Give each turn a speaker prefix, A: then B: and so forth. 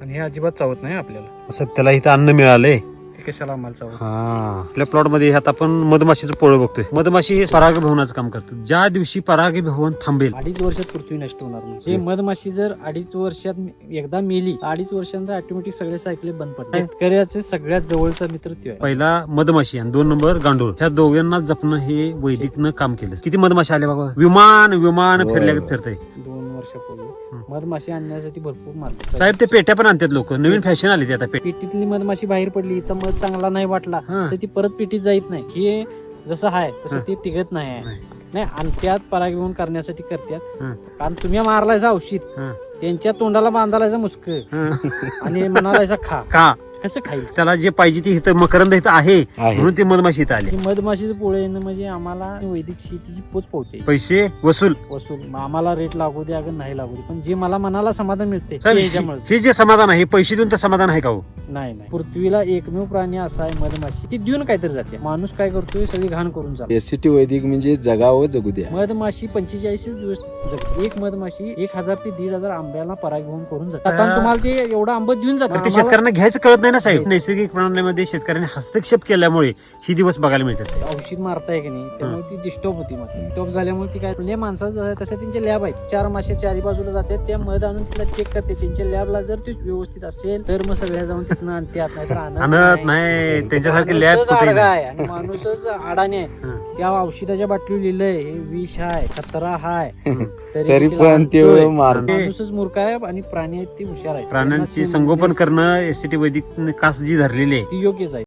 A: आणि हे अजिबात चावत नाही आपल्याला.
B: असं त्याला इथं अन्न मिळालंय.
A: ते कशाला आम्हाला चावत.
B: हा, आपल्या प्लॉट मध्ये आता आपण मधमाशीचं पोळं बघतोय. मधमाशी हे परागभवनाचं काम करतात. ज्या दिवशी परागभवन थांबेल
A: 2.5 वर्षात पृथ्वी नष्ट होणार. म्हणजे मधमाशी जर 2.5 वर्षात एकदा मेली, 2.5 वर्षांचा ऑटोमॅटिक सगळे सायकल बंद पडतात. शेतकऱ्याचे सगळ्यात जवळचा मित्र ते आहे.
B: पहिला मधमाशी आणि 2 नंबर गांडूळ, ह्या दोघांना जपणं हे वैदिकनं काम केलं. किती मधमाशी आले बघा, विमान फिरल्यागत फिरतंय.
A: 2 वर्षापूर्वी मधमाशी आणण्यासाठी भरपूर मार्ग.
B: साहेब ते पेट्या पण आणतात लोक, नवीन फॅशन आली ती आता.
A: पेटीतली मधमाशी बाहेर पडली तर मध चांगला नाही वाटला तर ती परत पेटीत जात नाही. हे जसं आहे तसं ते टिकत नाही. नाही, आणि त्यात परागीभवन करण्यासाठी करतात. कारण तुम्ही मारलायचा औषध, त्यांच्या तोंडाला बांधायचा मुस्क आणि म्हणालायचा खा. कसं खाईल?
B: त्याला जे पाहिजे ते इथं मकरंद इथं आहे म्हणून ते मधमाशी इथं आली.
A: मधमाशीचं पोळं येणं म्हणजे आम्हाला वैदिक शेतीची पोच पोहते.
B: पैसे वसूल
A: आम्हाला रेट लागू दे अगर नाही लागू दे, पण जे मला मनाला समाधान मिळते
B: हे जे समाधान आहे, पैसे देऊन तर समाधान आहे का हो?
A: नाही. पृथ्वीला एकमेव प्राणी असा आहे मधमाशी, ती देऊन काहीतरी जाते. माणूस काय करतोय, सगळी घाण करून जातो.
C: एसटी वैदिक म्हणजे जगावं जगू द्या.
A: मधमाशी 45 दिवस जगते. एक मधमाशी 1000 ते 1500 आंब्याला परागीभवन करून जाते. आता तुम्हाला ते एवढं आंबा देऊन जाते.
B: ते शेतकऱ्यांना घ्यायचं कळत नाही ना साहेब. नैसर्गिक प्रणालीमध्ये शेतकऱ्यांनी हस्तक्षेप केल्यामुळे ही दिवस बघायला मिळतात.
A: औषध मारताय की नाही, त्यामुळे ती डिस्टर्ब होती. डिस्टर्ब झाल्यामुळे ती काय माणसाचं तसं त्यांच्या लॅब आहेत. 4 मासे 4 बाजूला जातात, त्या मध आणून तिला चेक करते. त्यांच्या लॅबला जर ते व्यवस्थित असेल तर मग सगळ्या जाऊन तिथनं आणतात, नाहीतर आणत नाही.
B: त्यांच्यासारखी लॅब
A: आणि माणूसच अडाणी आहे. त्या औषधाच्या बाटली लिहिलंय हे विष आहे, खतरा हाय,
C: तरी पण ते
A: माणूसच मूर्ख आहे आणि प्राणी आहेत ती हुशार आहे.
B: प्राण्यांची संगोपन करणं एसटी वैदिक कास जी धरलेली आहे
A: ती योग्यच आहे.